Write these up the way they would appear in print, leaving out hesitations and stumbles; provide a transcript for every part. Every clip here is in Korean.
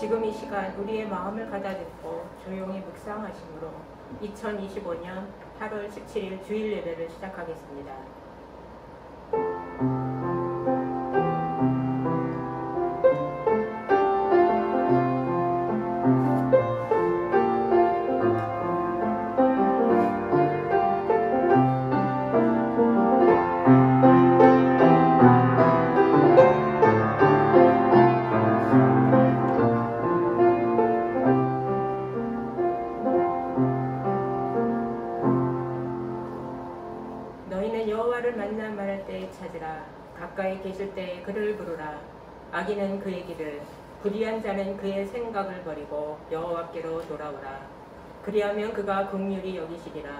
지금 이 시간 우리의 마음을 가다듬고 조용히 묵상하심으로 2025년 8월 17일 주일 예배를 시작하겠습니다. 가까이 계실 때에 그를 부르라. 악인은 그의 길을, 불의한 자는 그의 생각을 버리고 여호와께로 돌아오라. 그리하면 그가 긍휼히 여기시리라.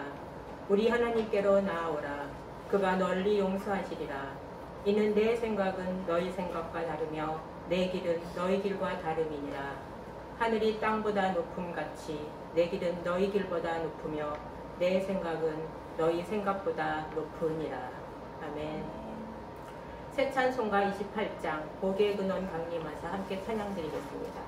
우리 하나님께로 나아오라. 그가 널리 용서하시리라. 이는 내 생각은 너희 생각과 다르며 내 길은 너희 길과 다름이니라. 하늘이 땅보다 높음같이 내 길은 너희 길보다 높으며 내 생각은 너희 생각보다 높으니라. 아멘. 새 찬송가 28장 복의 근원 강림하사 함께 찬양드리겠습니다.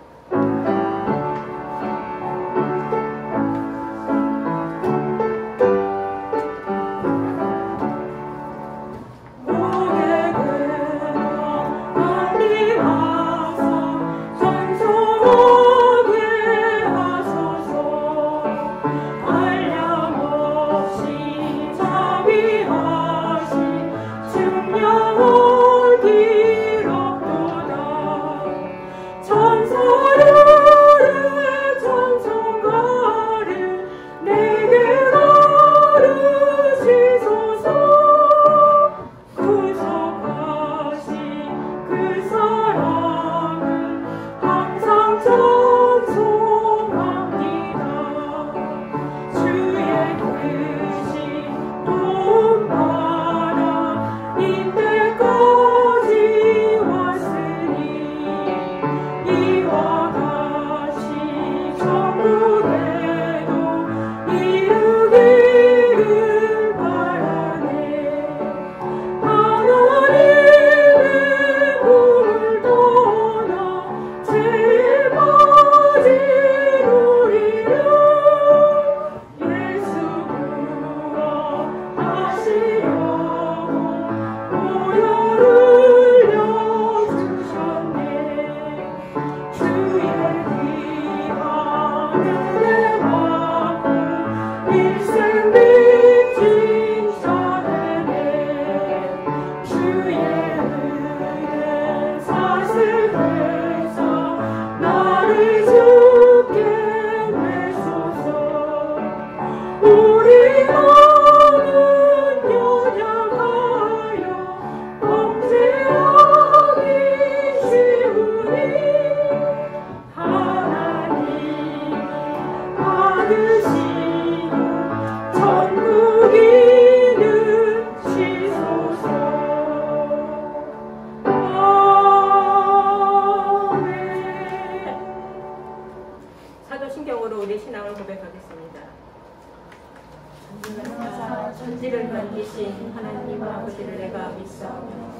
천지를 만드신 하나님 아버지를 내가 믿사오며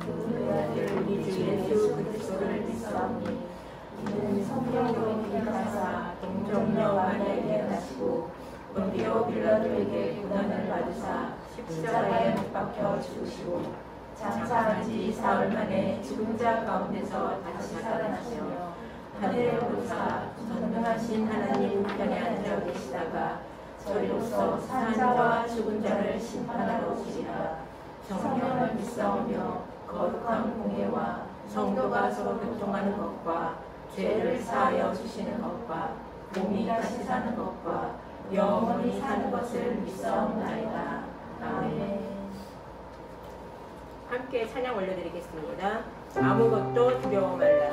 우리 아들 우리 주 예수 그리스도를 믿사오니 이는 성령으로 기름하사 동정녀 마리아에게 나시고 본디오 빌라도에게 고난을 받으사 십자가에 못 박혀 죽으시고 장사한 지 사흘 만에 죽은 자 가운데서 다시 살아나시며 하늘에 오르사 전능하신 하나님 우편에 앉아 계시다가 저리로서 산 자와 죽은 자를 심판하러 오시리라. 성령을 믿사오며 거룩한 공예와 성도가 서로 교통하는 것과 죄를 사하여 주시는 것과 몸이 다시 사는 것과 영원히 사는 것을 믿사옵나이다. 아멘. 함께 찬양 올려드리겠습니다. 아무것도 두려워 말라.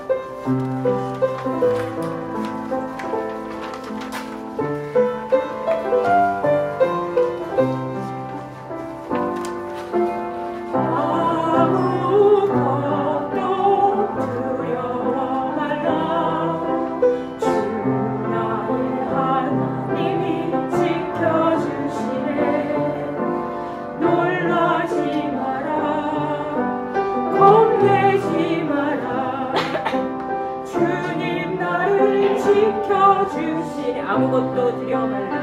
true. 지켜주시니 아무것도 두려워 말라.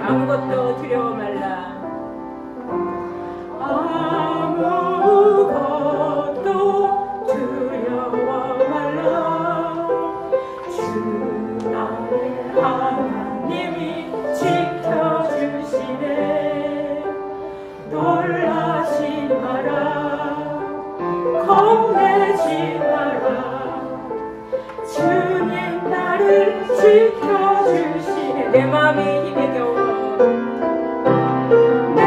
아무것도 두려워 말라. 아무것도 두려워 말라. 주 나의 하나님이 지켜주시네. 놀라지 마라. 겁내지 마라. 주님 나를 지켜주시네. 내 마음이 힘에 겨워. 내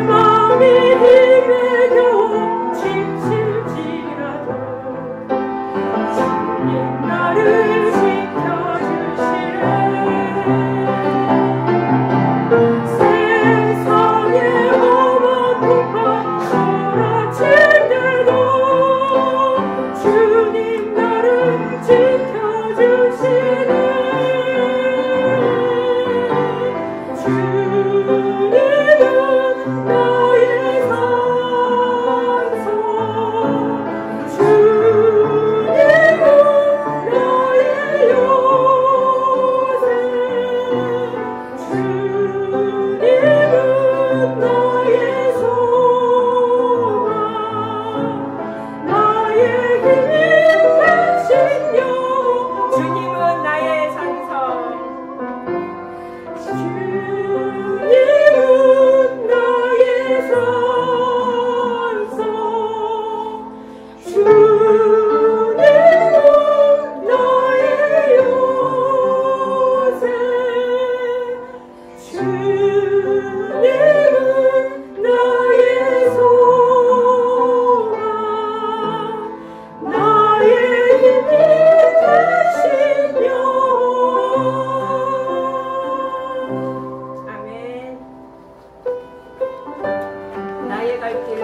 마음이 힘에 겨워 지칠지라도 주님 나를 지켜주시네. 세상의 험한 풍파 쏟아질 때도 주님 나를 지켜주시네. 나의 갈 길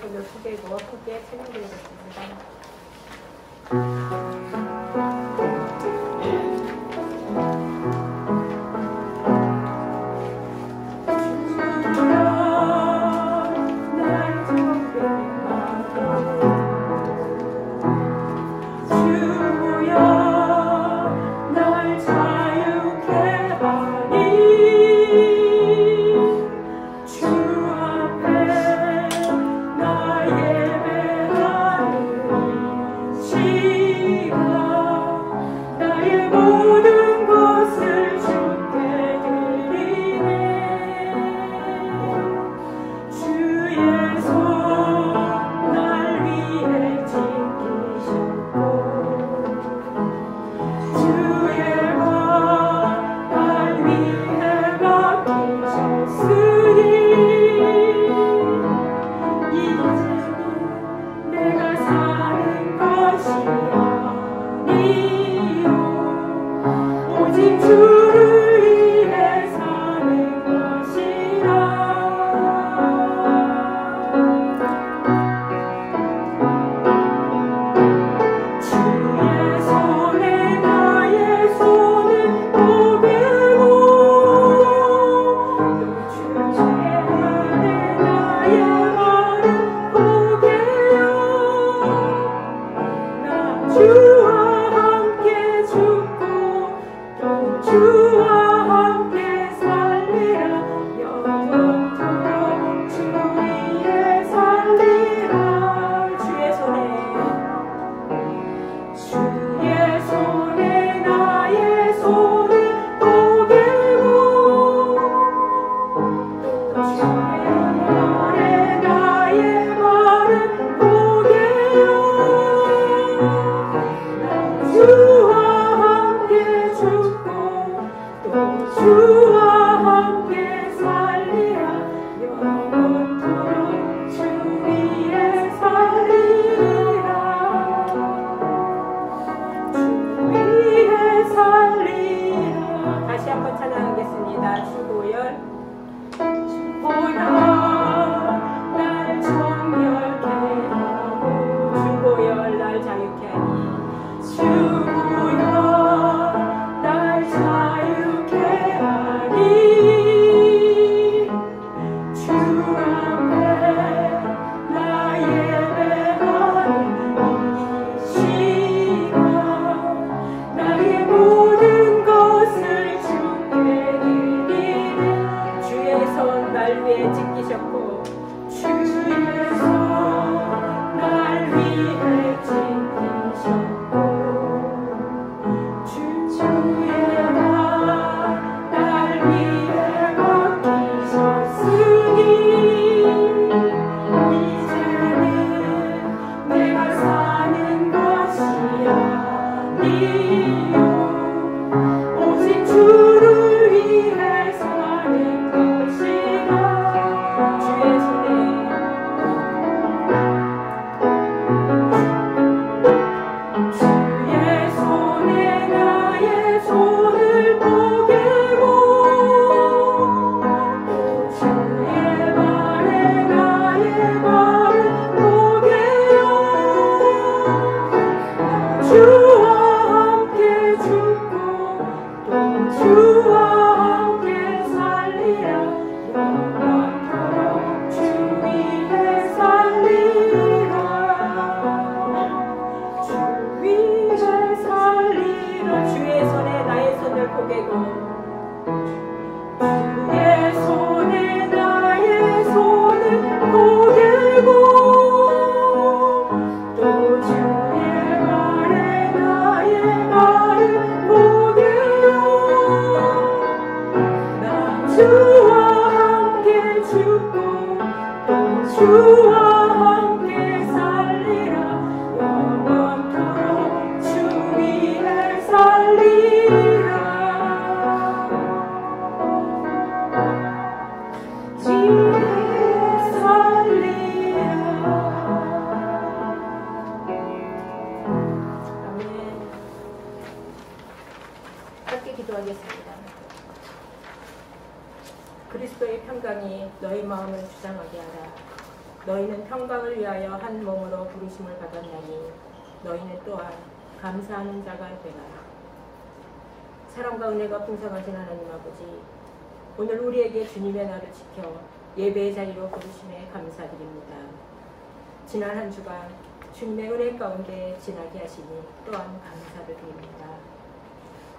손을 포개고 크게 찬양드리겠습니다. 그리스도의 평강이 너희 마음을 주장하게 하라. 너희는 평강을 위하여 한 몸으로 부르심을 받았나니 너희는 또한 감사하는 자가 되라. 사랑과 은혜가 풍성하신 하나님 아버지, 오늘 우리에게 주님의 날을 지켜 예배의 자리로 부르심에 감사드립니다. 지난 한 주간 주님의 은혜 가운데 지나게 하시니 또한 감사를 드립니다.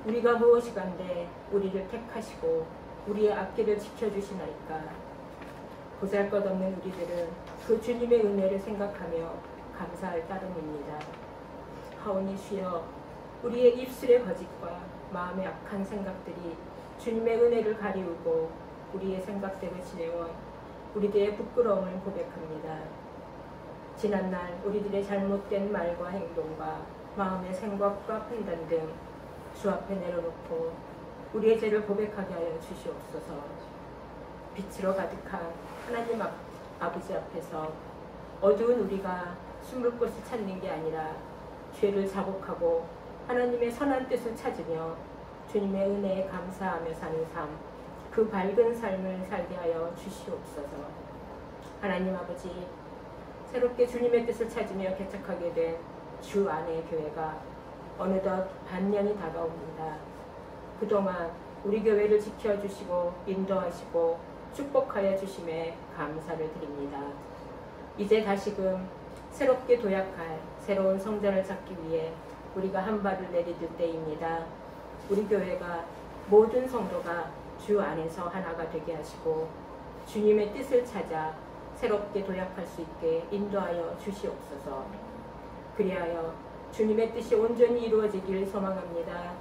우리가 무엇이간데 우리를 택하시고 우리의 앞길을 지켜주시나이까. 보잘것없는 우리들은 그 주님의 은혜를 생각하며 감사할 따름입니다. 하오니 주여, 우리의 입술의 거짓과 마음의 악한 생각들이 주님의 은혜를 가리우고 우리의 생각대로 지내온 우리들의 부끄러움을 고백합니다. 지난날 우리들의 잘못된 말과 행동과 마음의 생각과 판단 등 주 앞에 내려놓고 우리의 죄를 고백하게 하여 주시옵소서. 빛으로 가득한 하나님 아버지 앞에서 어두운 우리가 숨을 곳을 찾는 게 아니라 죄를 자복하고 하나님의 선한 뜻을 찾으며 주님의 은혜에 감사하며 사는 삶, 그 밝은 삶을 살게 하여 주시옵소서. 하나님 아버지, 새롭게 주님의 뜻을 찾으며 개척하게 된 주 안의 교회가 어느덧 반년이 다가옵니다. 그동안 우리 교회를 지켜주시고 인도하시고 축복하여 주심에 감사를 드립니다. 이제 다시금 새롭게 도약할 새로운 성전을 찾기 위해 우리가 한 발을 내디딜 때입니다. 우리 교회가 모든 성도가 주 안에서 하나가 되게 하시고 주님의 뜻을 찾아 새롭게 도약할 수 있게 인도하여 주시옵소서. 그리하여 주님의 뜻이 온전히 이루어지길 소망합니다.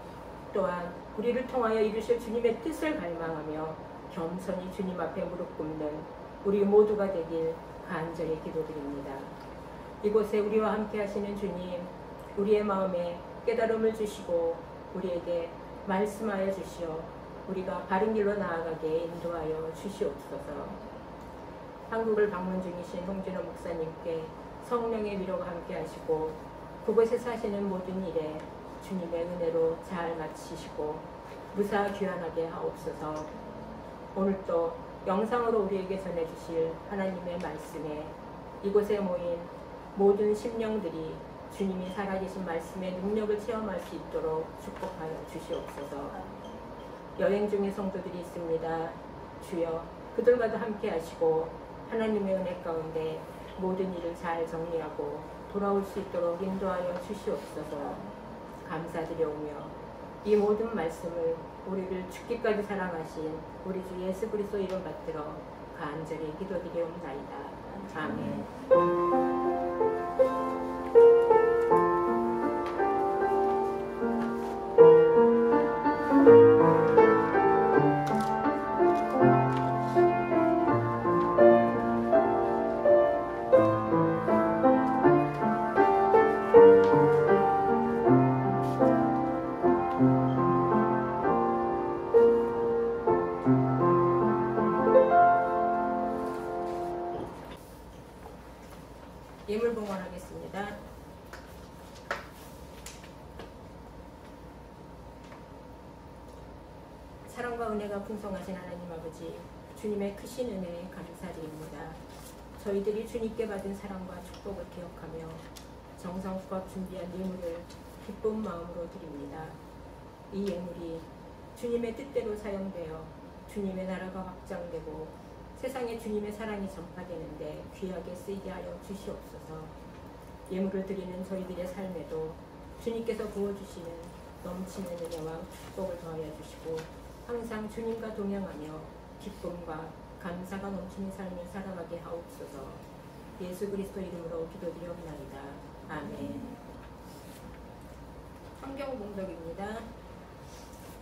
또한 우리를 통하여 이루실 주님의 뜻을 갈망하며 겸손히 주님 앞에 무릎 꿇는 우리 모두가 되길 간절히 기도드립니다. 이곳에 우리와 함께 하시는 주님, 우리의 마음에 깨달음을 주시고 우리에게 말씀하여 주시어 우리가 바른 길로 나아가게 인도하여 주시옵소서. 한국을 방문 중이신 홍진호 목사님께 성령의 위로가 함께 하시고 그곳에 사시는 모든 일에 주님의 은혜로 잘 마치시고 무사 귀환하게 하옵소서. 오늘도 영상으로 우리에게 전해주실 하나님의 말씀에 이곳에 모인 모든 심령들이 주님이 살아계신 말씀의 능력을 체험할 수 있도록 축복하여 주시옵소서. 여행 중의 성도들이 있습니다. 주여, 그들과도 함께 하시고 하나님의 은혜 가운데 모든 일을 잘 정리하고 돌아올 수 있도록 인도하여 주시옵소서. 감사드려오며 이 모든 말씀을 우리를 죽기까지 사랑하신 우리 주 예수 그리스도 이름 받들어 간절히 기도드리옵나이다. 아멘. 예물 봉헌하겠습니다. 사랑과 은혜가 풍성하신 하나님 아버지, 주님의 크신 은혜에 감사드립니다. 저희들이 주님께 받은 사랑과 축복을 기억하며 정성껏 준비한 예물을 기쁜 마음으로 드립니다. 이 예물이 주님의 뜻대로 사용되어 주님의 나라가 확장되고 세상에 주님의 사랑이 전파되는데 귀하게 쓰이게 하여 주시옵소서. 예물을 드리는 저희들의 삶에도 주님께서 부어주시는 넘치는 은혜와 축복을 더하여 주시고 항상 주님과 동행하며 기쁨과 감사가 넘치는 삶을 살아가게 하옵소서. 예수 그리스도 이름으로 기도드리옵나이다. 아멘. 성경 봉독입니다.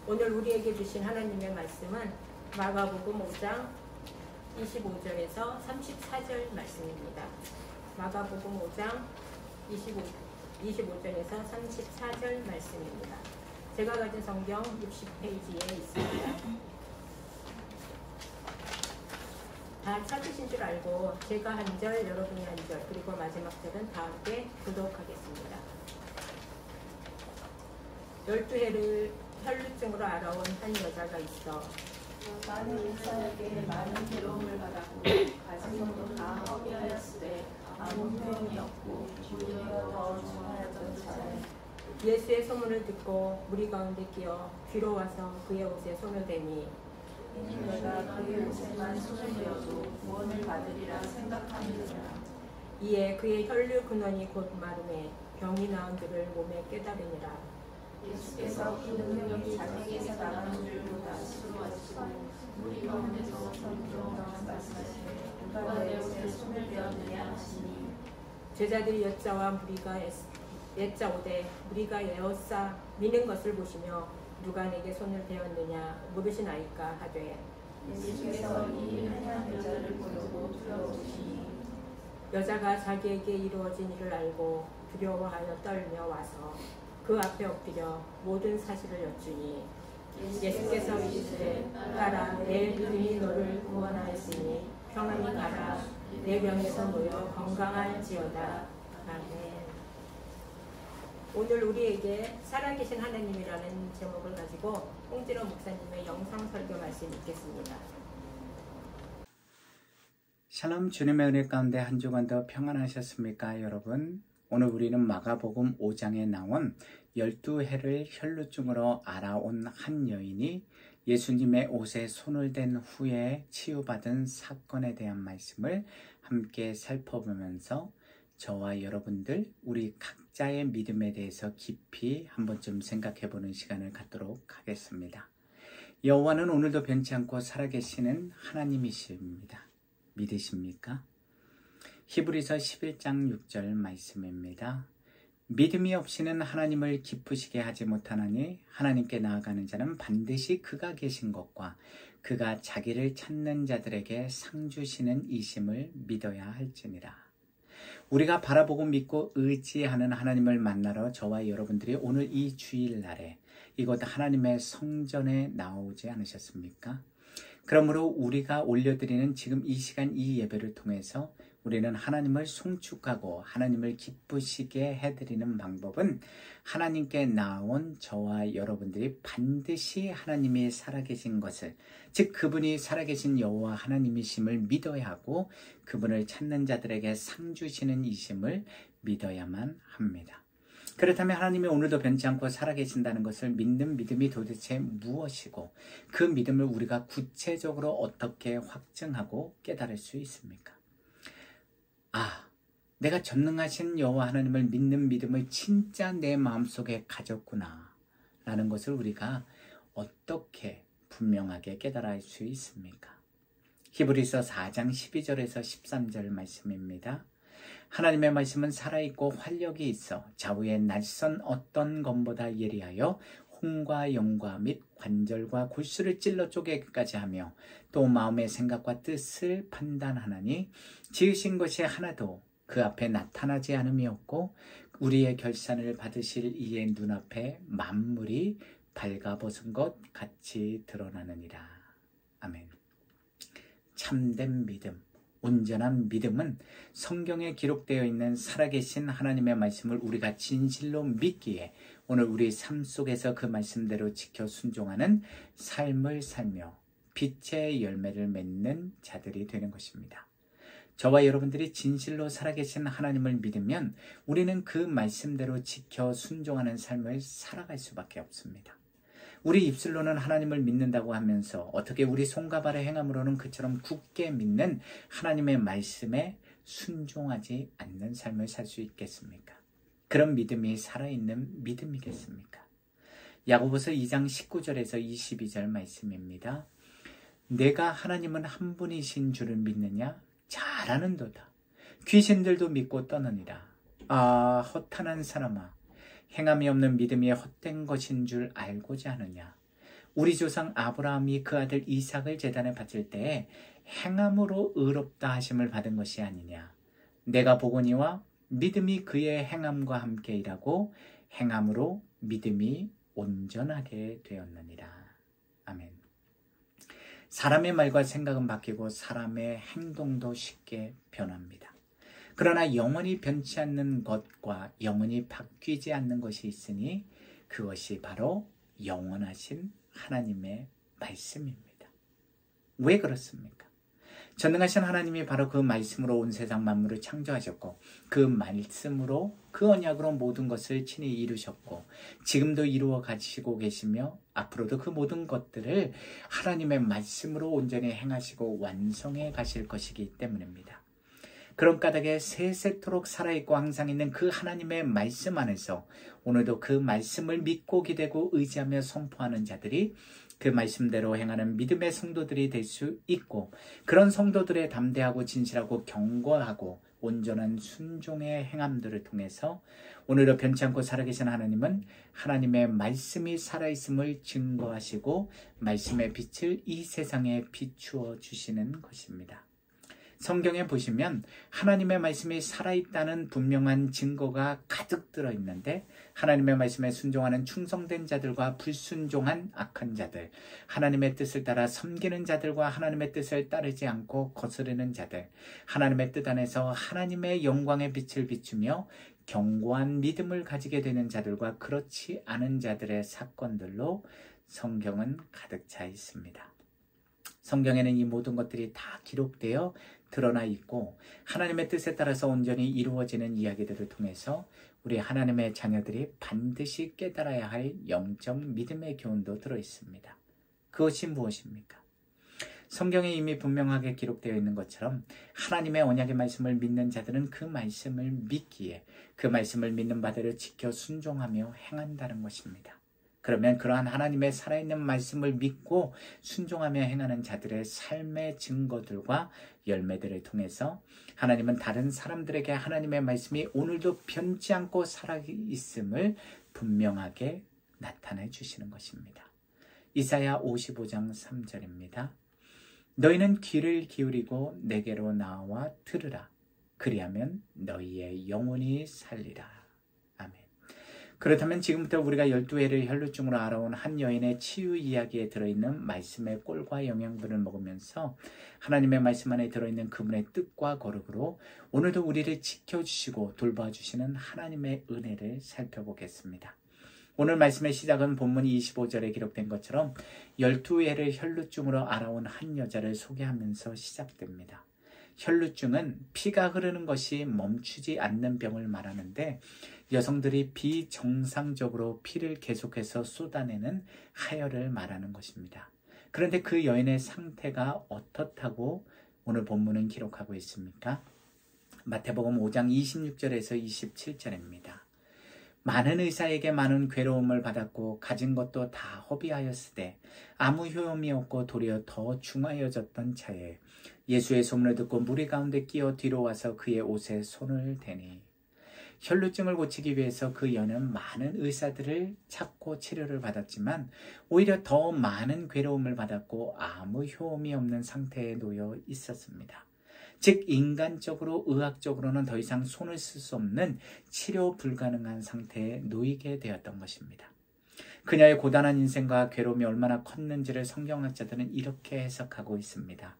오늘 우리에게 주신 하나님의 말씀은 마가복음 5장 25절에서 34절 말씀입니다. 마가복음 5장 25절에서 34절 말씀입니다. 제가 가진 성경 60페이지에 있습니다. 다 찾으신 줄 알고 제가 한 절, 여러분이 한 절, 그리고 마지막 절은 다 함께 교독하겠습니다. 12해를 혈루증으로 알아온 한 여자가 있어 많은 인사에게 많은 괴로움을 받았고 가슴도 다 허비하였으되 아무 소용이 없고 주님과 더 중하였던 차에 예수의 소문을 듣고 무리 가운데 끼어 뒤로 와서 그의 옷에 손을 대니 내가 그의 옷에만 손을 대어도 구원을 받으리라 생각하느니라. 이에 그의 혈류 근원이 곧 마름에 병이 나은 그를 몸에 깨달으니라. 예수께서 그 능력이 자기에게서 나가는 줄보다 스스로하시고 무리 가운데서 전으로 말씀하시되 누가 내 옷에 손을 대었느냐 하시니 제자들이 여자와 무리가 옛자 오되 무리가 에워싸 미는 것을 보시며 누가 내게 손을 대었느냐 물으시나이까 하되 예수께서 이 행한 여자를 보고 두려우시니 여자가 자기에게 이루어진 일을 알고 두려워하여 떨며 와서 그 앞에 엎드려 모든 사실을 여쭈니 예수께서 이르시되 가라 내 믿음이 너를 구원하였으니 평안히 가라 내 병에서 놓여 건강할지어다. 아멘. 오늘 우리에게 살아계신 하나님이라는 제목을 가지고 홍진호 목사님의 영상 설교 말씀 읽겠습니다. 샬롬, 주님의 은혜 가운데 한 주간 더 평안하셨습니까 여러분? 오늘 우리는 마가복음 5장에 나온 12해를 혈루증으로 알아온 한 여인이 예수님의 옷에 손을 댄 후에 치유받은 사건에 대한 말씀을 함께 살펴보면서 저와 여러분들 우리 각자의 믿음에 대해서 깊이 한 번쯤 생각해보는 시간을 갖도록 하겠습니다. 여호와는 오늘도 변치 않고 살아계시는 하나님이십니다. 믿으십니까? 히브리서 11장 6절 말씀입니다. 믿음이 없이는 하나님을 기쁘시게 하지 못하나니 하나님께 나아가는 자는 반드시 그가 계신 것과 그가 자기를 찾는 자들에게 상 주시는 이심을 믿어야 할지니라. 우리가 바라보고 믿고 의지하는 하나님을 만나러 저와 여러분들이 오늘 이 주일날에 이곳 하나님의 성전에 나오지 않으셨습니까? 그러므로 우리가 올려드리는 지금 이 시간 이 예배를 통해서 우리는 하나님을 송축하고 하나님을 기쁘시게 해드리는 방법은 하나님께 나온 저와 여러분들이 반드시 하나님이 살아계신 것을, 즉 그분이 살아계신 여호와 하나님이심을 믿어야 하고 그분을 찾는 자들에게 상 주시는 이심을 믿어야만 합니다. 그렇다면 하나님이 오늘도 변치 않고 살아계신다는 것을 믿는 믿음이 도대체 무엇이고 그 믿음을 우리가 구체적으로 어떻게 확증하고 깨달을 수 있습니까? 내가 전능하신 여호와 하나님을 믿는 믿음을 진짜 내 마음속에 가졌구나 라는 것을 우리가 어떻게 분명하게 깨달을 수 있습니까? 히브리서 4장 12절에서 13절 말씀입니다. 하나님의 말씀은 살아있고 활력이 있어 좌우의 낯선 어떤 검보다 예리하여 혼과 영과 및 관절과 골수를 찔러 쪼개기까지 하며 또 마음의 생각과 뜻을 판단하나니 지으신 것이 하나도 그 앞에 나타나지 않음이 없고 우리의 결산을 받으실 이의 눈앞에 만물이 발가벗은 것 같이 드러나느니라. 아멘. 참된 믿음, 온전한 믿음은 성경에 기록되어 있는 살아계신 하나님의 말씀을 우리가 진실로 믿기에 오늘 우리 삶 속에서 그 말씀대로 지켜 순종하는 삶을 살며 빛의 열매를 맺는 자들이 되는 것입니다. 저와 여러분들이 진실로 살아계신 하나님을 믿으면 우리는 그 말씀대로 지켜 순종하는 삶을 살아갈 수밖에 없습니다. 우리 입술로는 하나님을 믿는다고 하면서 어떻게 우리 손과 발의 행함으로는 그처럼 굳게 믿는 하나님의 말씀에 순종하지 않는 삶을 살 수 있겠습니까? 그런 믿음이 살아있는 믿음이겠습니까? 야고보서 2장 19절에서 22절 말씀입니다. 내가 하나님은 한 분이신 줄을 믿느냐? 잘하는도다. 귀신들도 믿고 떠느니라. 허탄한 사람아, 행함이 없는 믿음이 헛된 것인 줄 알고자 하느냐? 우리 조상 아브라함이 그 아들 이삭을 제단에 바칠 때에 행함으로 의롭다 하심을 받은 것이 아니냐? 내가 보거니와 믿음이 그의 행함과 함께 일하고 행함으로 믿음이 온전하게 되었느니라. 아멘. 사람의 말과 생각은 바뀌고 사람의 행동도 쉽게 변합니다. 그러나 영원히 변치 않는 것과 영원히 바뀌지 않는 것이 있으니 그것이 바로 영원하신 하나님의 말씀입니다. 왜 그렇습니까? 전능하신 하나님이 바로 그 말씀으로 온 세상 만물을 창조하셨고 그 말씀으로 그 언약으로 모든 것을 친히 이루셨고 지금도 이루어 가시고 계시며 앞으로도 그 모든 것들을 하나님의 말씀으로 온전히 행하시고 완성해 가실 것이기 때문입니다. 그런 까닭에 세세토록 살아있고 항상 있는 그 하나님의 말씀 안에서 오늘도 그 말씀을 믿고 기대고 의지하며 선포하는 자들이 그 말씀대로 행하는 믿음의 성도들이 될 수 있고 그런 성도들의 담대하고 진실하고 견고하고 온전한 순종의 행함들을 통해서 오늘도 변치 않고 살아계신 하나님은 하나님의 말씀이 살아있음을 증거하시고 말씀의 빛을 이 세상에 비추어 주시는 것입니다. 성경에 보시면 하나님의 말씀이 살아있다는 분명한 증거가 가득 들어있는데 하나님의 말씀에 순종하는 충성된 자들과 불순종한 악한 자들, 하나님의 뜻을 따라 섬기는 자들과 하나님의 뜻을 따르지 않고 거스르는 자들, 하나님의 뜻 안에서 하나님의 영광의 빛을 비추며 견고한 믿음을 가지게 되는 자들과 그렇지 않은 자들의 사건들로 성경은 가득 차 있습니다. 성경에는 이 모든 것들이 다 기록되어 드러나 있고 하나님의 뜻에 따라서 온전히 이루어지는 이야기들을 통해서 우리 하나님의 자녀들이 반드시 깨달아야 할 영적 믿음의 교훈도 들어있습니다. 그것이 무엇입니까? 성경에 이미 분명하게 기록되어 있는 것처럼 하나님의 언약의 말씀을 믿는 자들은 그 말씀을 믿기에 그 말씀을 믿는 바대로 지켜 순종하며 행한다는 것입니다. 그러면 그러한 하나님의 살아있는 말씀을 믿고 순종하며 행하는 자들의 삶의 증거들과 열매들을 통해서 하나님은 다른 사람들에게 하나님의 말씀이 오늘도 변치 않고 살아있음을 분명하게 나타내 주시는 것입니다. 이사야 55장 3절입니다. 너희는 귀를 기울이고 내게로 나와 들으라. 그리하면 너희의 영혼이 살리라. 그렇다면 지금부터 우리가 12회를 혈루증으로 알아온 한 여인의 치유 이야기에 들어있는 말씀의 꼴과 영양분을 먹으면서 하나님의 말씀 안에 들어있는 그분의 뜻과 거룩으로 오늘도 우리를 지켜주시고 돌봐주시는 하나님의 은혜를 살펴보겠습니다. 오늘 말씀의 시작은 본문 25절에 기록된 것처럼 12회를 혈루증으로 알아온 한 여자를 소개하면서 시작됩니다. 혈루증은 피가 흐르는 것이 멈추지 않는 병을 말하는데 여성들이 비정상적으로 피를 계속해서 쏟아내는 하혈을 말하는 것입니다. 그런데 그 여인의 상태가 어떻다고 오늘 본문은 기록하고 있습니까? 마태복음 5장 26절에서 27절입니다. 많은 의사에게 많은 괴로움을 받았고 가진 것도 다 허비하였으되 아무 효험이 없고 도리어 더 중하여졌던 차에 예수의 소문을 듣고 무리 가운데 끼어 뒤로 와서 그의 옷에 손을 대니 혈루증을 고치기 위해서 그 여인은 많은 의사들을 찾고 치료를 받았지만 오히려 더 많은 괴로움을 받았고 아무 효험이 없는 상태에 놓여 있었습니다. 즉 인간적으로 의학적으로는 더 이상 손을 쓸 수 없는 치료 불가능한 상태에 놓이게 되었던 것입니다. 그녀의 고단한 인생과 괴로움이 얼마나 컸는지를 성경학자들은 이렇게 해석하고 있습니다.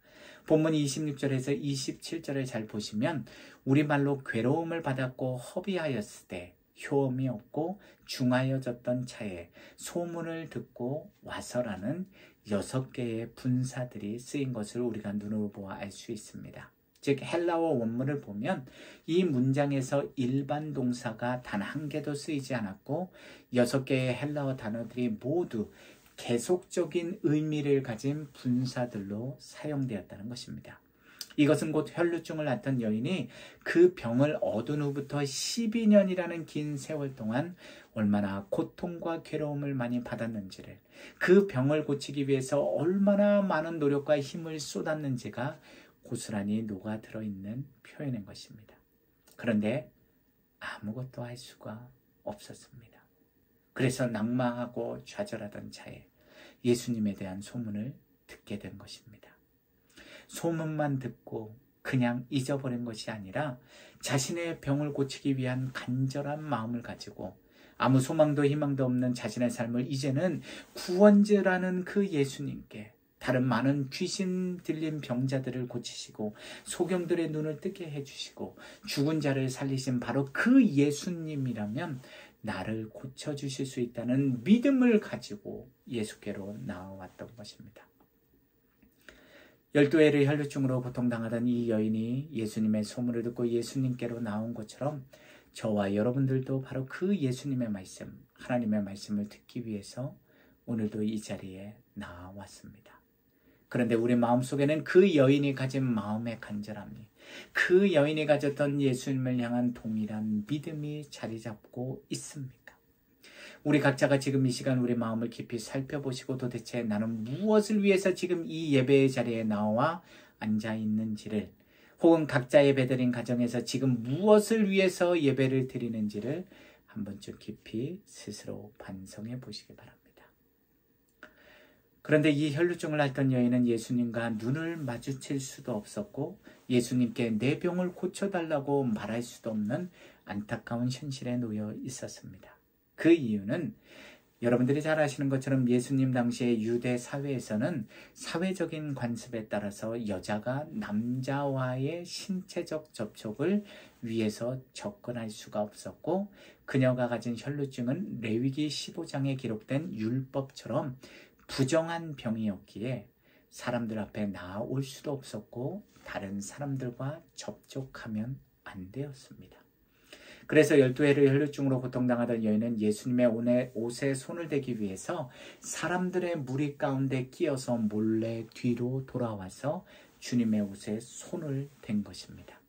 본문 26절에서 27절을 잘 보시면 우리말로 괴로움을 받았고 허비하였을 때 효험이 없고 중하여졌던 차에 소문을 듣고 와서라는 6개의 분사들이 쓰인 것을 우리가 눈으로 보아 알 수 있습니다. 즉 헬라어 원문을 보면 이 문장에서 일반 동사가 단 한 개도 쓰이지 않았고 6개의 헬라어 단어들이 모두 계속적인 의미를 가진 분사들로 사용되었다는 것입니다. 이것은 곧 혈루증을 앓던 여인이 그 병을 얻은 후부터 12년이라는 긴 세월 동안 얼마나 고통과 괴로움을 많이 받았는지를, 그 병을 고치기 위해서 얼마나 많은 노력과 힘을 쏟았는지가 고스란히 녹아 들어있는 표현인 것입니다. 그런데 아무것도 할 수가 없었습니다. 그래서 낙마하고 좌절하던 차에 예수님에 대한 소문을 듣게 된 것입니다. 소문만 듣고 그냥 잊어버린 것이 아니라 자신의 병을 고치기 위한 간절한 마음을 가지고 아무 소망도 희망도 없는 자신의 삶을 이제는 구원자라는 그 예수님께 다른 많은 귀신 들린 병자들을 고치시고 소경들의 눈을 뜨게 해주시고 죽은 자를 살리신 바로 그 예수님이라면 나를 고쳐주실 수 있다는 믿음을 가지고 예수께로 나아왔던 것입니다. 12회를 혈루증으로 고통당하던 이 여인이 예수님의 소문을 듣고 예수님께로 나온 것처럼 저와 여러분들도 바로 그 예수님의 말씀, 하나님의 말씀을 듣기 위해서 오늘도 이 자리에 나왔습니다. 그런데 우리 마음속에는 그 여인이 가진 마음의 간절함이, 그 여인이 가졌던 예수님을 향한 동일한 믿음이 자리 잡고 있습니까? 우리 각자가 지금 이 시간 우리 마음을 깊이 살펴보시고 도대체 나는 무엇을 위해서 지금 이 예배의 자리에 나와 앉아 있는지를, 혹은 각자 예배드린 가정에서 지금 무엇을 위해서 예배를 드리는지를 한 번쯤 깊이 스스로 반성해 보시기 바랍니다. 그런데 이 혈루증을 앓던 여인은 예수님과 눈을 마주칠 수도 없었고 예수님께 내 병을 고쳐달라고 말할 수도 없는 안타까운 현실에 놓여 있었습니다. 그 이유는 여러분들이 잘 아시는 것처럼 예수님 당시의 유대 사회에서는 사회적인 관습에 따라서 여자가 남자와의 신체적 접촉을 위해서 접근할 수가 없었고, 그녀가 가진 혈루증은 레위기 15장에 기록된 율법처럼 부정한 병이었기에 사람들 앞에 나올 수도 없었고 다른 사람들과 접촉하면 안 되었습니다. 그래서 12회를 혈루증으로 고통당하던 여인은 예수님의 옷에 손을 대기 위해서 사람들의 무리 가운데 끼어서 몰래 뒤로 돌아와서 주님의 옷에 손을 댄 것입니다.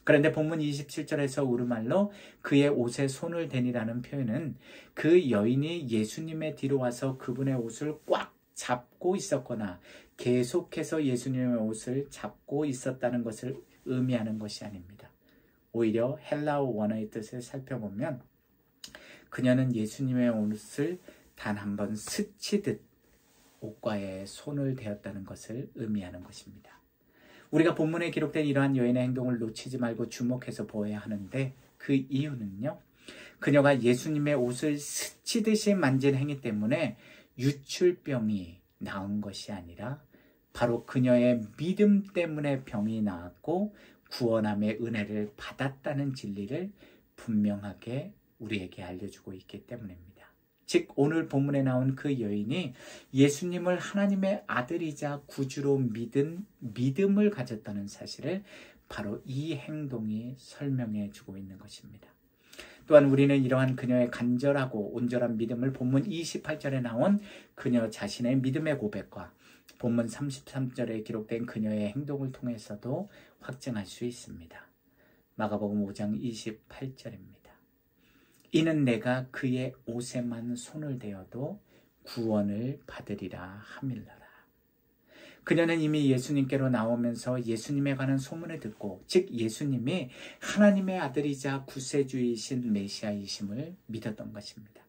그런데 본문 27절에서 우르말로 그의 옷에 손을 대니라는 표현은 그 여인이 예수님의 뒤로 와서 그분의 옷을 꽉 잡고 있었거나 계속해서 예수님의 옷을 잡고 있었다는 것을 의미하는 것이 아닙니다. 오히려 헬라어 원어의 뜻을 살펴보면 그녀는 예수님의 옷을 단 한 번 스치듯 옷과의 손을 대었다는 것을 의미하는 것입니다. 우리가 본문에 기록된 이러한 여인의 행동을 놓치지 말고 주목해서 보아야 하는데 그 이유는요, 그녀가 예수님의 옷을 스치듯이 만진 행위 때문에 유출병이 나은 것이 아니라 바로 그녀의 믿음 때문에 병이 나았고 구원함의 은혜를 받았다는 진리를 분명하게 우리에게 알려주고 있기 때문입니다. 즉 오늘 본문에 나온 그 여인이 예수님을 하나님의 아들이자 구주로 믿은 믿음을 가졌다는 사실을 바로 이 행동이 설명해 주고 있는 것입니다. 또한 우리는 이러한 그녀의 간절하고 온전한 믿음을 본문 28절에 나온 그녀 자신의 믿음의 고백과 본문 33절에 기록된 그녀의 행동을 통해서도 확증할 수 있습니다. 마가복음 5장 28절입니다. 이는 내가 그의 옷에만 손을 대어도 구원을 받으리라 함일러라. 그녀는 이미 예수님께로 나오면서 예수님에 관한 소문을 듣고, 즉 예수님이 하나님의 아들이자 구세주이신 메시아이심을 믿었던 것입니다.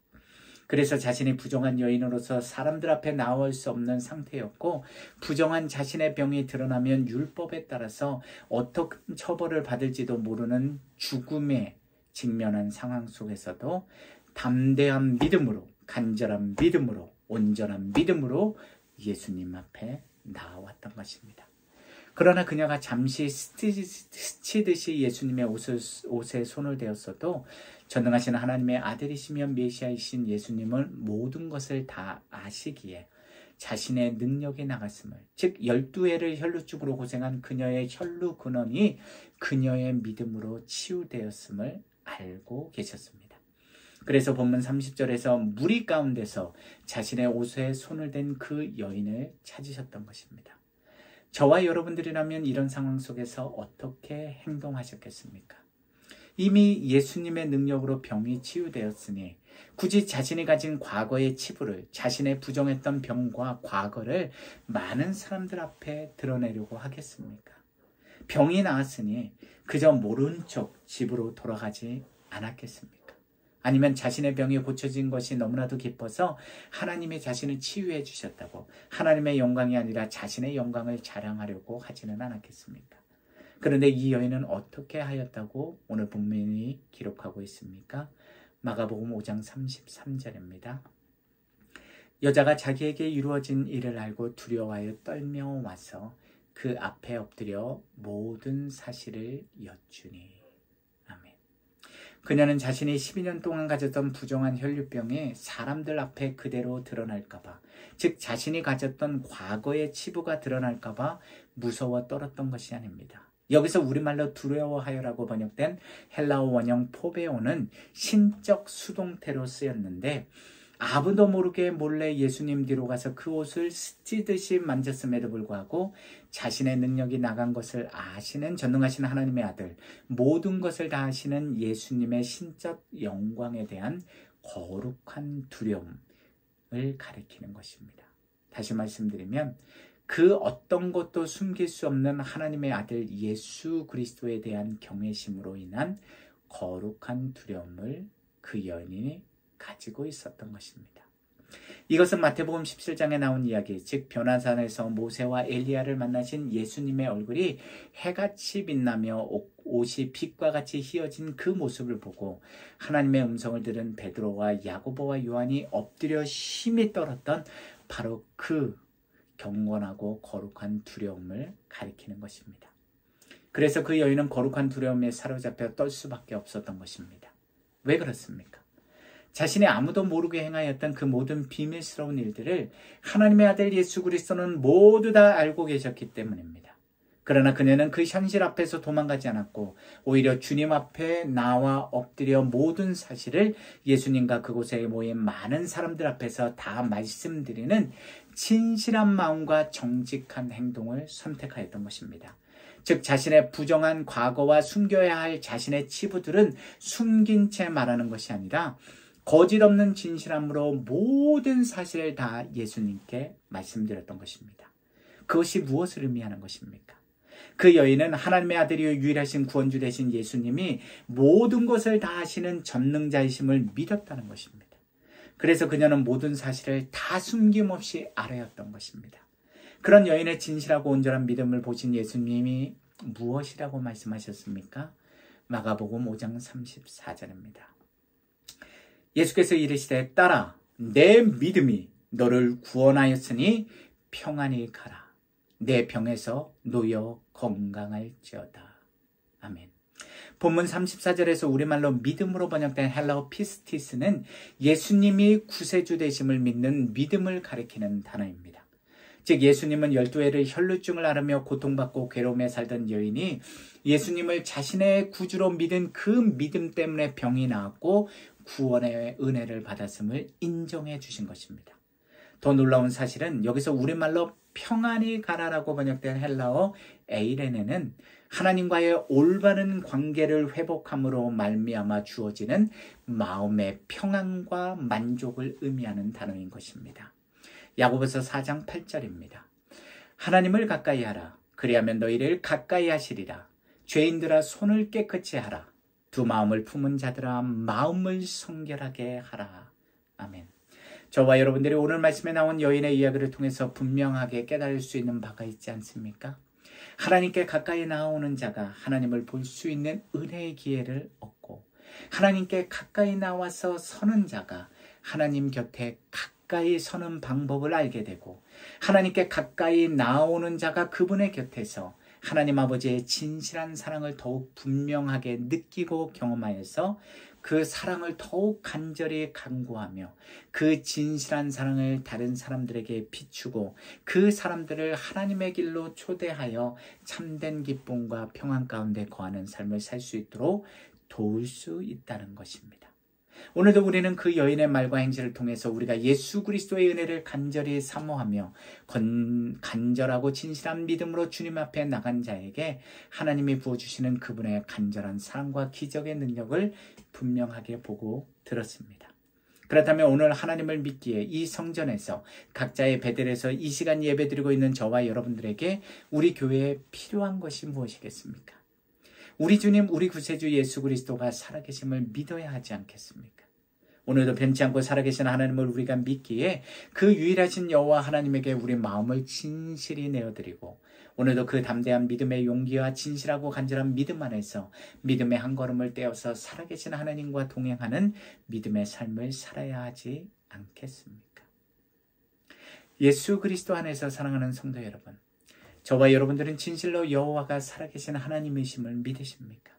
그래서 자신이 부정한 여인으로서 사람들 앞에 나올 수 없는 상태였고, 부정한 자신의 병이 드러나면 율법에 따라서 어떤 처벌을 받을지도 모르는 죽음에 직면한 상황 속에서도 담대한 믿음으로, 간절한 믿음으로, 온전한 믿음으로 예수님 앞에 나왔던 것입니다. 그러나 그녀가 잠시 스치듯이 예수님의 옷에 손을 대었어도 전능하신 하나님의 아들이시며 메시아이신 예수님은 모든 것을 다 아시기에 자신의 능력이 나갔음을, 즉 12회를 혈루증으로 고생한 그녀의 혈루 근원이 그녀의 믿음으로 치유되었음을 알고 계셨습니다. 그래서 본문 30절에서 무리 가운데서 자신의 옷에 손을 댄 그 여인을 찾으셨던 것입니다. 저와 여러분들이라면 이런 상황 속에서 어떻게 행동하셨겠습니까? 이미 예수님의 능력으로 병이 치유되었으니 굳이 자신이 가진 과거의 치부를, 자신의 부정했던 병과 과거를 많은 사람들 앞에 드러내려고 하겠습니까? 병이 나았으니 그저 모른 척 집으로 돌아가지 않았겠습니까? 아니면 자신의 병이 고쳐진 것이 너무나도 기뻐서 하나님이 자신을 치유해 주셨다고 하나님의 영광이 아니라 자신의 영광을 자랑하려고 하지는 않았겠습니까? 그런데 이 여인은 어떻게 하였다고 오늘 본문이 기록하고 있습니까? 마가복음 5장 33절입니다. 여자가 자기에게 이루어진 일을 알고 두려워하여 떨며 와서 그 앞에 엎드려 모든 사실을 여쭈니. 아멘. 그녀는 자신이 12년 동안 가졌던 부정한 혈류병이 사람들 앞에 그대로 드러날까봐, 즉 자신이 가졌던 과거의 치부가 드러날까봐 무서워 떨었던 것이 아닙니다. 여기서 우리말로 두려워하여라고 번역된 헬라어 원형 포베오는 신적 수동태로 쓰였는데, 아무도 모르게 몰래 예수님 뒤로 가서 그 옷을 스치듯이 만졌음에도 불구하고 자신의 능력이 나간 것을 아시는 전능하신 하나님의 아들, 모든 것을 다 아시는 예수님의 신적 영광에 대한 거룩한 두려움을 가리키는 것입니다. 다시 말씀드리면 그 어떤 것도 숨길 수 없는 하나님의 아들 예수 그리스도에 대한 경외심으로 인한 거룩한 두려움을 그 여인이 가지고 있었던 것입니다. 이것은 마태복음 17장에 나온 이야기, 즉 변화산에서 모세와 엘리야를 만나신 예수님의 얼굴이 해같이 빛나며 옷이 빛과 같이 휘어진 그 모습을 보고 하나님의 음성을 들은 베드로와 야고보와 요한이 엎드려 심히 떨었던 바로 그 경건하고 거룩한 두려움을 가리키는 것입니다. 그래서 그 여인은 거룩한 두려움에 사로잡혀 떨 수밖에 없었던 것입니다. 왜 그렇습니까? 자신이 아무도 모르게 행하였던 그 모든 비밀스러운 일들을 하나님의 아들 예수 그리스도는 모두 다 알고 계셨기 때문입니다. 그러나 그녀는 그 현실 앞에서 도망가지 않았고 오히려 주님 앞에 나와 엎드려 모든 사실을 예수님과 그곳에 모인 많은 사람들 앞에서 다 말씀드리는 진실한 마음과 정직한 행동을 선택하였던 것입니다. 즉 자신의 부정한 과거와 숨겨야 할 자신의 치부들은 숨긴 채 말하는 것이 아니라 거짓 없는 진실함으로 모든 사실을 다 예수님께 말씀드렸던 것입니다. 그것이 무엇을 의미하는 것입니까? 그 여인은 하나님의 아들이요 유일하신 구원주 되신 예수님이 모든 것을 다 아시는 전능자이심을 믿었다는 것입니다. 그래서 그녀는 모든 사실을 다 숨김없이 알아였던 것입니다. 그런 여인의 진실하고 온전한 믿음을 보신 예수님이 무엇이라고 말씀하셨습니까? 마가복음 5장 34절입니다. 예수께서 이르시되 딸아 내 믿음이 너를 구원하였으니 평안히 가라. 내 병에서 놓여 건강할지어다. 아멘. 본문 34절에서 우리말로 믿음으로 번역된 헬라어 피스티스는 예수님이 구세주 되심을 믿는 믿음을 가리키는 단어입니다. 즉 예수님은 12회를 혈루증을 앓으며 고통받고 괴로움에 살던 여인이 예수님을 자신의 구주로 믿은 그 믿음 때문에 병이 나았고 구원의 은혜를 받았음을 인정해 주신 것입니다. 더 놀라운 사실은 여기서 우리말로 평안히 가라라고 번역된 헬라어 에이레네는 하나님과의 올바른 관계를 회복함으로 말미암아 주어지는 마음의 평안과 만족을 의미하는 단어인 것입니다. 야고보서 4장 8절입니다. 하나님을 가까이 하라. 그리하면 너희를 가까이 하시리라. 죄인들아 손을 깨끗이 하라. 두 마음을 품은 자들아 마음을 성결하게 하라. 아멘. 저와 여러분들이 오늘 말씀에 나온 여인의 이야기를 통해서 분명하게 깨달을 수 있는 바가 있지 않습니까? 하나님께 가까이 나오는 자가 하나님을 볼 수 있는 은혜의 기회를 얻고 하나님께 가까이 나와서 서는 자가 하나님 곁에 가까이 서는 방법을 알게 되고 하나님께 가까이 나오는 자가 그분의 곁에서 하나님 아버지의 진실한 사랑을 더욱 분명하게 느끼고 경험하여서 그 사랑을 더욱 간절히 간구하며 그 진실한 사랑을 다른 사람들에게 비추고 그 사람들을 하나님의 길로 초대하여 참된 기쁨과 평안 가운데 거하는 삶을 살 수 있도록 도울 수 있다는 것입니다. 오늘도 우리는 그 여인의 말과 행실을 통해서 우리가 예수 그리스도의 은혜를 간절히 사모하며 간절하고 진실한 믿음으로 주님 앞에 나간 자에게 하나님이 부어주시는 그분의 간절한 사랑과 기적의 능력을 분명하게 보고 들었습니다. 그렇다면 오늘 하나님을 믿기에 이 성전에서 각자의 베델에서 이 시간 예배드리고 있는 저와 여러분들에게 우리 교회에 필요한 것이 무엇이겠습니까? 우리 주님, 우리 구세주 예수 그리스도가 살아계심을 믿어야 하지 않겠습니까? 오늘도 변치 않고 살아계신 하나님을 우리가 믿기에 그 유일하신 여호와 하나님에게 우리 마음을 진실히 내어드리고 오늘도 그 담대한 믿음의 용기와 진실하고 간절한 믿음 안에서 믿음의 한 걸음을 떼어서 살아계신 하나님과 동행하는 믿음의 삶을 살아야 하지 않겠습니까? 예수 그리스도 안에서 사랑하는 성도 여러분, 저와 여러분들은 진실로 여호와가 살아계신 하나님이심을 믿으십니까?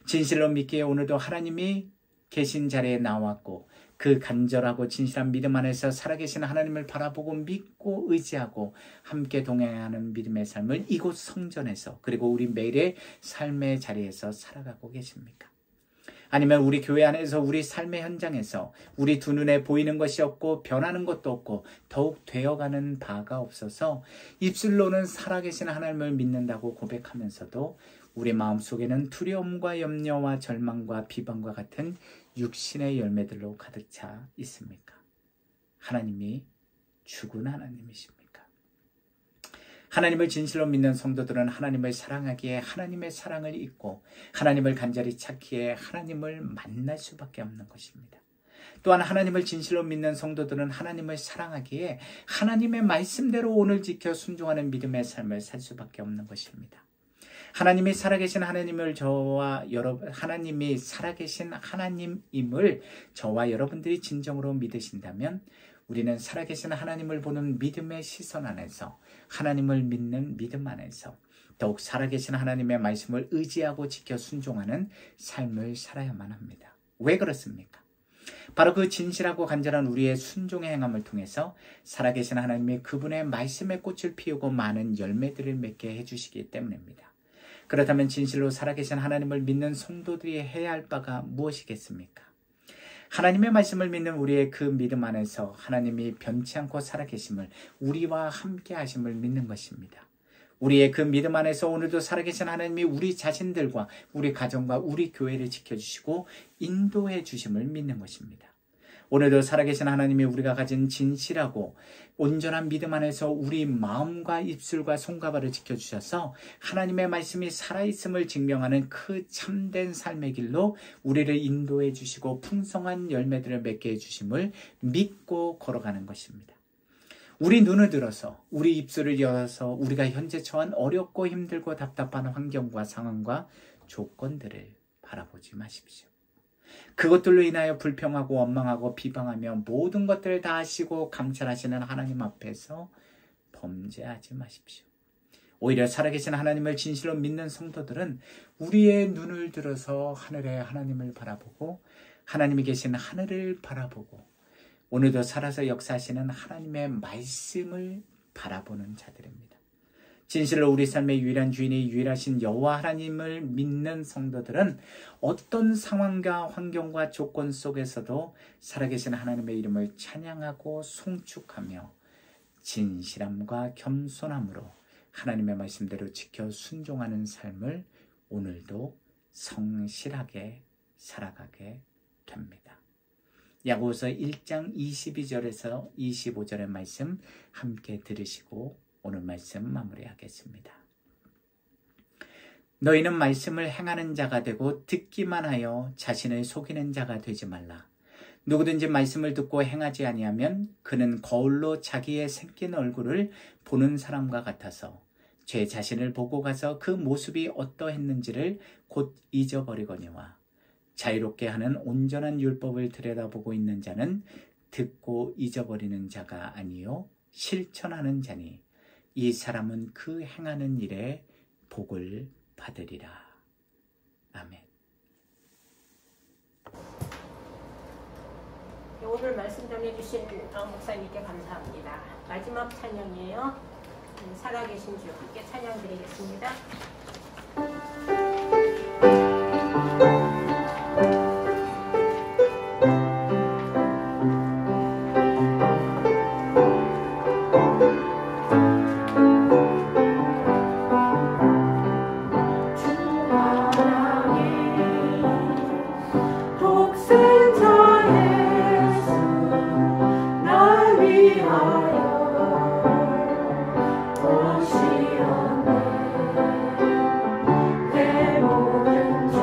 진실로 믿기에 오늘도 하나님이 계신 자리에 나왔고 그 간절하고 진실한 믿음 안에서 살아계신 하나님을 바라보고 믿고 의지하고 함께 동행하는 믿음의 삶을 이곳 성전에서 그리고 우리 매일의 삶의 자리에서 살아가고 계십니까? 아니면 우리 교회 안에서 우리 삶의 현장에서 우리 두 눈에 보이는 것이 없고 변하는 것도 없고 더욱 되어가는 바가 없어서 입술로는 살아계신 하나님을 믿는다고 고백하면서도 우리 마음속에는 두려움과 염려와 절망과 비방과 같은 육신의 열매들로 가득 차 있습니까? 하나님이 죽은 하나님이십니까? 하나님을 진실로 믿는 성도들은 하나님을 사랑하기에 하나님의 사랑을 잊고 하나님을 간절히 찾기에 하나님을 만날 수밖에 없는 것입니다. 또한 하나님을 진실로 믿는 성도들은 하나님을 사랑하기에 하나님의 말씀대로 오늘 지켜 순종하는 믿음의 삶을 살 수밖에 없는 것입니다. 하나님이 살아계신 하나님을 하나님이 살아계신 하나님임을 저와 여러분들이 진정으로 믿으신다면 우리는 살아계신 하나님을 보는 믿음의 시선 안에서 하나님을 믿는 믿음 안에서 더욱 살아계신 하나님의 말씀을 의지하고 지켜 순종하는 삶을 살아야만 합니다. 왜 그렇습니까? 바로 그 진실하고 간절한 우리의 순종의 행함을 통해서 살아계신 하나님이 그분의 말씀의 꽃을 피우고 많은 열매들을 맺게 해주시기 때문입니다. 그렇다면 진실로 살아계신 하나님을 믿는 성도들이 해야 할 바가 무엇이겠습니까? 하나님의 말씀을 믿는 우리의 그 믿음 안에서 하나님이 변치 않고 살아계심을 우리와 함께 하심을 믿는 것입니다. 우리의 그 믿음 안에서 오늘도 살아계신 하나님이 우리 자신들과 우리 가정과 우리 교회를 지켜주시고 인도해 주심을 믿는 것입니다. 오늘도 살아계신 하나님이 우리가 가진 진실하고 온전한 믿음 안에서 우리 마음과 입술과 손과 발을 지켜주셔서 하나님의 말씀이 살아있음을 증명하는 그 참된 삶의 길로 우리를 인도해 주시고 풍성한 열매들을 맺게 해주심을 믿고 걸어가는 것입니다. 우리 눈을 들어서 우리 입술을 열어서 우리가 현재 처한 어렵고 힘들고 답답한 환경과 상황과 조건들을 바라보지 마십시오. 그것들로 인하여 불평하고 원망하고 비방하며 모든 것들을 다 하시고 감찰하시는 하나님 앞에서 범죄하지 마십시오. 오히려 살아계신 하나님을 진실로 믿는 성도들은 우리의 눈을 들어서 하늘의 하나님을 바라보고 하나님이 계신 하늘을 바라보고 오늘도 살아서 역사하시는 하나님의 말씀을 바라보는 자들입니다. 진실로 우리 삶의 유일한 주인이 유일하신 여호와 하나님을 믿는 성도들은 어떤 상황과 환경과 조건 속에서도 살아계신 하나님의 이름을 찬양하고 송축하며 진실함과 겸손함으로 하나님의 말씀대로 지켜 순종하는 삶을 오늘도 성실하게 살아가게 됩니다. 야고보서 1장 22절에서 25절의 말씀 함께 들으시고 오늘 말씀 마무리하겠습니다. 너희는 말씀을 행하는 자가 되고 듣기만 하여 자신을 속이는 자가 되지 말라. 누구든지 말씀을 듣고 행하지 아니하면 그는 거울로 자기의 생긴 얼굴을 보는 사람과 같아서 제 자신을 보고 가서 그 모습이 어떠했는지를 곧 잊어버리거니와 자유롭게 하는 온전한 율법을 들여다보고 있는 자는 듣고 잊어버리는 자가 아니요 실천하는 자니 이 사람은 그 행하는 일에 복을 받으리라. 아멘. 오늘 말씀 전해주신 목사님께 감사합니다. 마지막 찬양이에요. 살아계신 주 함께 찬양 드리겠습니다. 오시옵네 내 모든 죄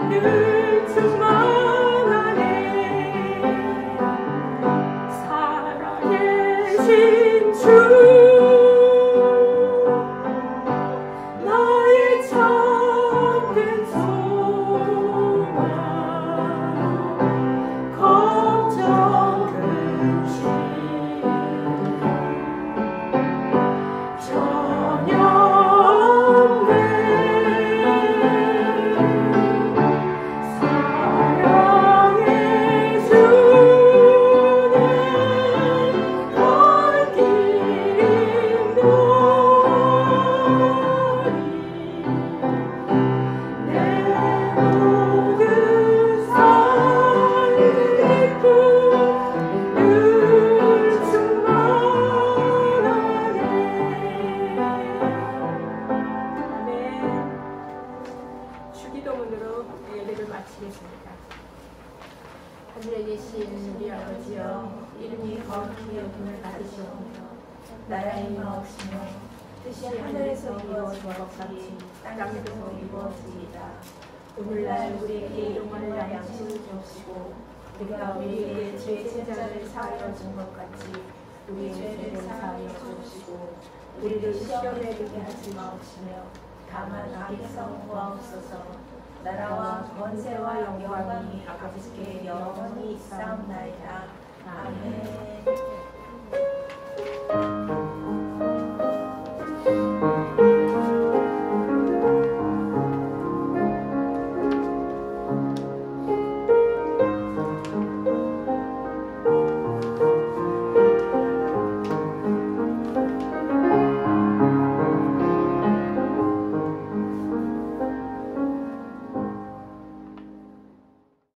늘 충만하네. 살아계신 주 나의 참된 소망 걱정 근심 전혀 없네. 사랑의 주는 갈 길이 너리 내 모든 삶의 꿈 늘 충만하네. 아멘. 주기도문으로 예배를 마치겠습니다. 하늘에 계신 우리 아버지여, 이름이 거룩히 여김을 받으시오며 나라의 마옵시며 뜻이 하늘에서 이루어진 것 같이 땅에서도 이루어지이다. 오늘날 우리에게 일용할 양식을 주옵시고 우리가 우리에게 죄진 자를 사하여 준 것 같이 우리의 죄를 사하여 주옵시고 우리를 시험에 들게 하지 마옵시며 다만 악에서 구하옵소서. 나라와 권세와 영광이 아버지께 영원히 있사옵나이다. 아멘.